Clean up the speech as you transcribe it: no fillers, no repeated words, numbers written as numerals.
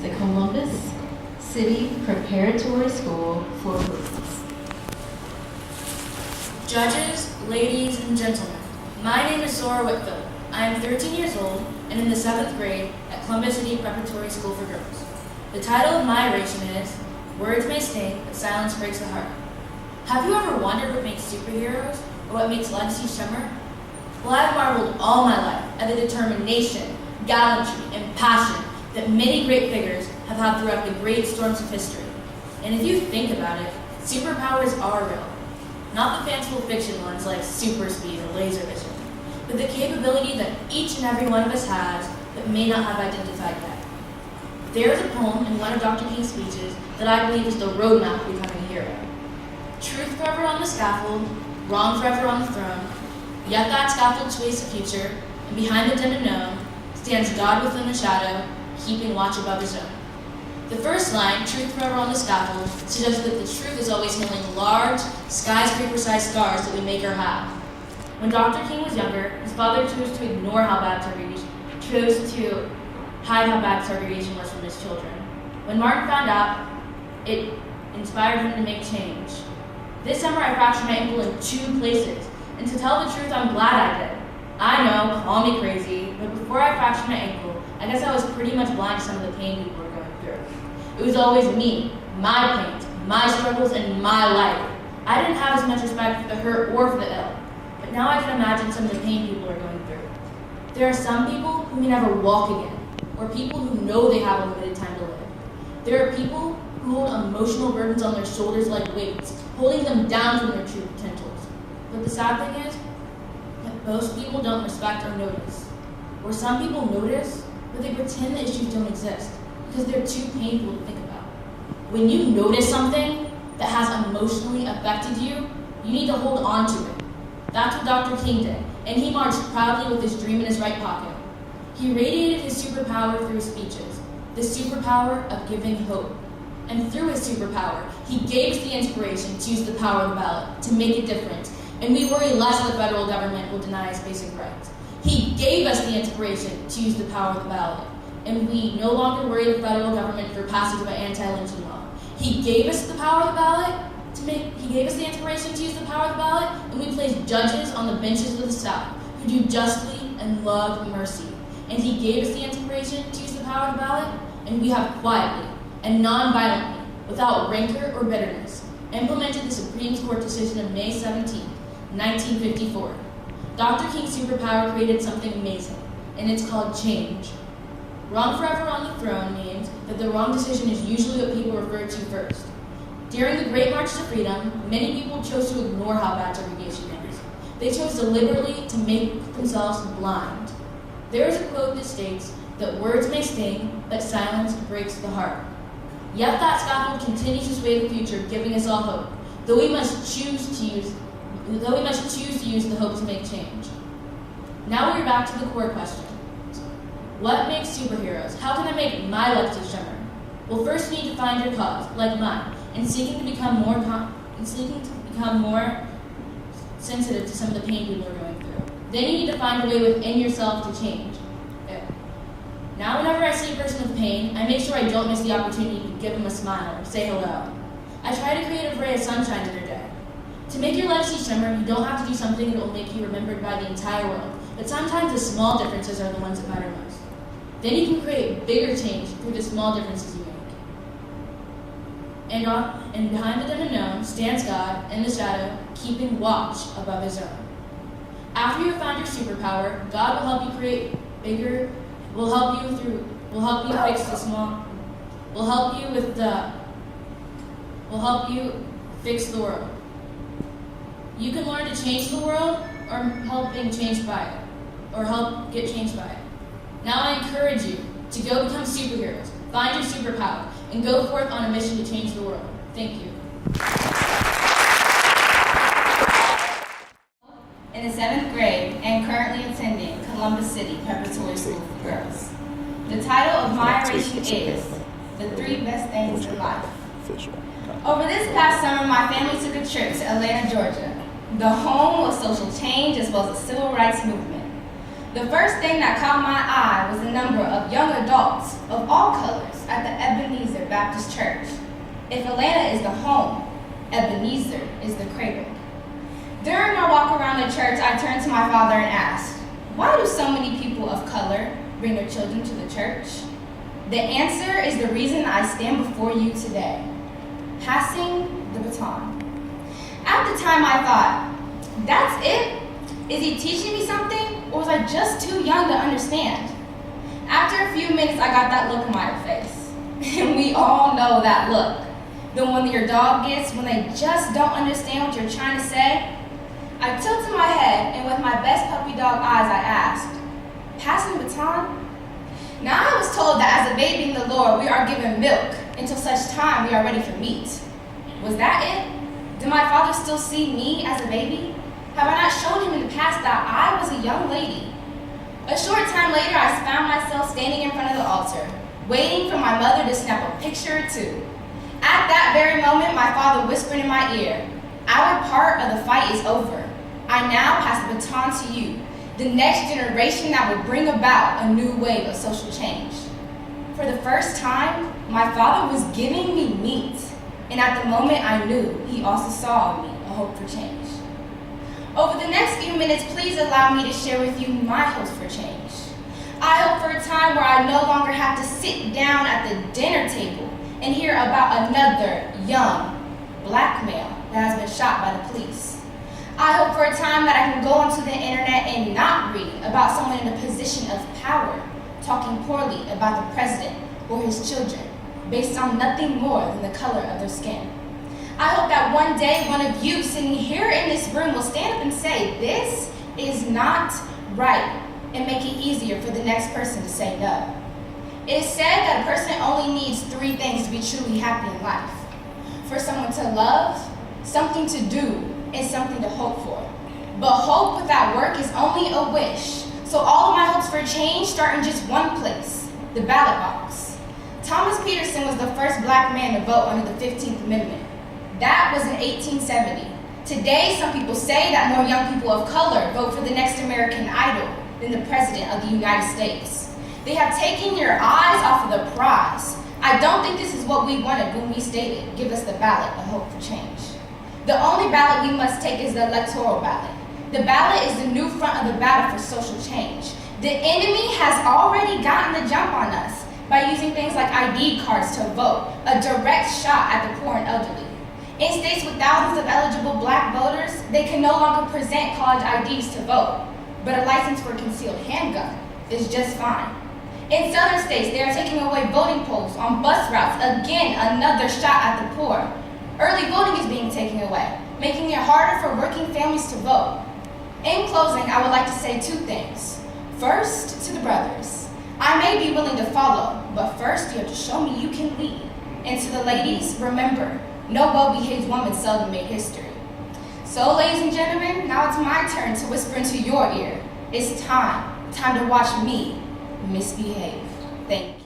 the Columbus City Preparatory School for Girls. Judges, ladies, and gentlemen, my name is Zora. I am 13 years old and in the 7th grade at Columbus City Preparatory School for Girls. The title of my oration is, Words May Sting, but Silence Breaks the Heart. Have you ever wondered what makes superheroes or what makes legacy shimmer? Well, I've marveled all my life at the determination, gallantry, and passion that many great figures have had throughout the great storms of history. And if you think about it, superpowers are real. Not the fanciful fiction ones like super speed or laser vision, but the capability that each and every one of us has that may not have identified yet. There is a poem in one of Dr. King's speeches that I believe is the roadmap to becoming a hero. Truth forever on the scaffold, wrong forever on the throne, yet that scaffold sways the future, and behind the dim unknown stands God within the shadow, keeping watch above his own. The first line, truth forever on the scaffold, suggests that the truth is always healing large, skyscraper-sized scars that we make or have. When Dr. King was younger, his father chose to ignore how bad segregation, chose to hide how bad segregation was from his children. When Martin found out, it inspired him to make change. This summer I fractured my ankle in 2 places, and to tell the truth, I'm glad I did. I know, call me crazy, but before I fractured my ankle, I guess I was pretty much blind to some of the pain people were going through. It was always me, my pains, my struggles, and my life. I didn't have as much respect for the hurt or for the ill, but now I can imagine some of the pain people are going through. There are some people who may never walk again, or people who know they have a limited time to live. There are people who hold emotional burdens on their shoulders like weights, holding them down from their true potentials. But the sad thing is that most people don't respect or notice. Or some people notice, but they pretend the issues don't exist because they're too painful to think about. When you notice something that has emotionally affected you, you need to hold on to it. That's what Dr. King did, and he marched proudly with his dream in his right pocket. He radiated his superpower through his speeches, the superpower of giving hope. And through his superpower, he gave us the inspiration to use the power of the ballot to make a difference, and we worry less the federal government will deny us basic rights. He gave us the inspiration to use the power of the ballot, and we no longer worry the federal government for passage of an anti-lynching law. He gave us the power of the ballot he gave us the inspiration to use the power of the ballot, and we place judges on the benches of the South who do justly and love mercy. And he gave us the inspiration to use the power of the ballot, and we have quietly and non-violently, without rancor or bitterness, implemented the Supreme Court decision of May 17, 1954. Dr. King's superpower created something amazing, and it's called change. Wrong forever on the throne means that the wrong decision is usually what people refer to first. During the Great Marches of Freedom, many people chose to ignore how bad segregation is. They chose deliberately to make themselves blind. There is a quote that states that words may sting, but silence breaks the heart. Yet that scaffold continues to sway the future, giving us all hope, though we must choose to use the hope to make change. Now we're back to the core question. What makes superheroes? How can I make my legacy shimmer? Well, first you need to find your cause, like mine, and seeking to become more sensitive to some of the pain people are going through. Then you need to find a way within yourself to change it. Now whenever I see a person with pain, I make sure I don't miss the opportunity to give them a smile or say hello. I try to create a ray of sunshine in their day. To make your legacy shimmer, you don't have to do something that will make you remembered by the entire world, but sometimes the small differences are the ones that matter most. Then you can create bigger change through the small differences you make. And behind the dim unknown stands God in the shadow, keeping watch above his own. After you have found your superpower, God will help you create bigger, will help you fix the small, will help you fix the world. You can learn to change the world or help being changed by it, or help get changed by it. Now I encourage you to go become superheroes, find your superpower, and go forth on a mission to change the world. Thank you. In the 7th grade and currently attending Columbus City Preparatory School for Girls. The title of my oration is The 3 Best Things in Life. Over this past summer, my family took a trip to Atlanta, Georgia, the home of social change as well as the civil rights movement. The first thing that caught my eye was the number of young adults of all colors at the Ebenezer Baptist Church. If Atlanta is the home, Ebenezer is the cradle. During my walk around the church, I turned to my father and asked, why do so many people of color bring their children to the church? The answer is the reason I stand before you today, passing the baton. At the time I thought, that's it? Is he teaching me something, or was I just too young to understand? After a few minutes, I got that look on my face. And we all know that look. The one that your dog gets when they just don't understand what you're trying to say. I tilted my head, and with my best puppy dog eyes, I asked, passing the baton? Now I was told that as a baby in the Lord, we are given milk until such time we are ready for meat. Was that it? Did my father still see me as a baby? Have I not shown him in the past that I was a young lady? A short time later, I found myself standing in front of the altar, waiting for my mother to snap a picture or two. At that very moment, my father whispered in my ear, our part of the fight is over. I now pass the baton to you, the next generation that will bring about a new wave of social change. For the first time, my father was giving me meat, and at the moment I knew he also saw in me a hope for change. Over the next few minutes, please allow me to share with you my hopes for change. I hope for a time where I no longer have to sit down at the dinner table and hear about another young black male that has been shot by the police. I hope for a time that I can go onto the internet and not read about someone in a position of power talking poorly about the president or his children based on nothing more than the color of their skin. I hope that one day one of you sitting here in this room will stand up and say, this is not right, and make it easier for the next person to say no. It is said that a person only needs 3 things to be truly happy in life. For someone to love, something to do, and something to hope for. But hope without work is only a wish. So all of my hopes for change start in just one place, the ballot box. Thomas Peterson was the first black man to vote under the 15th Amendment. That was in 1870. Today, some people say that more young people of color vote for the next American Idol than the President of the United States. They have taken your eyes off of the prize. I don't think this is what we wanted when we stated, give us the ballot, a hope for change. The only ballot we must take is the electoral ballot. The ballot is the new front of the battle for social change. The enemy has already gotten the jump on us by using things like ID cards to vote, a direct shot at the poor and elderly. In states with thousands of eligible black voters, they can no longer present college IDs to vote, but a license for a concealed handgun is just fine. In southern states, they are taking away voting polls on bus routes, again, another shot at the poor. Early voting is being taken away, making it harder for working families to vote. In closing, I would like to say 2 things. First, to the brothers, I may be willing to follow, but first you have to show me you can lead. And to the ladies, remember, no well-behaved woman seldom made history. So, ladies and gentlemen, now it's my turn to whisper into your ear. It's time to watch me misbehave. Thank you.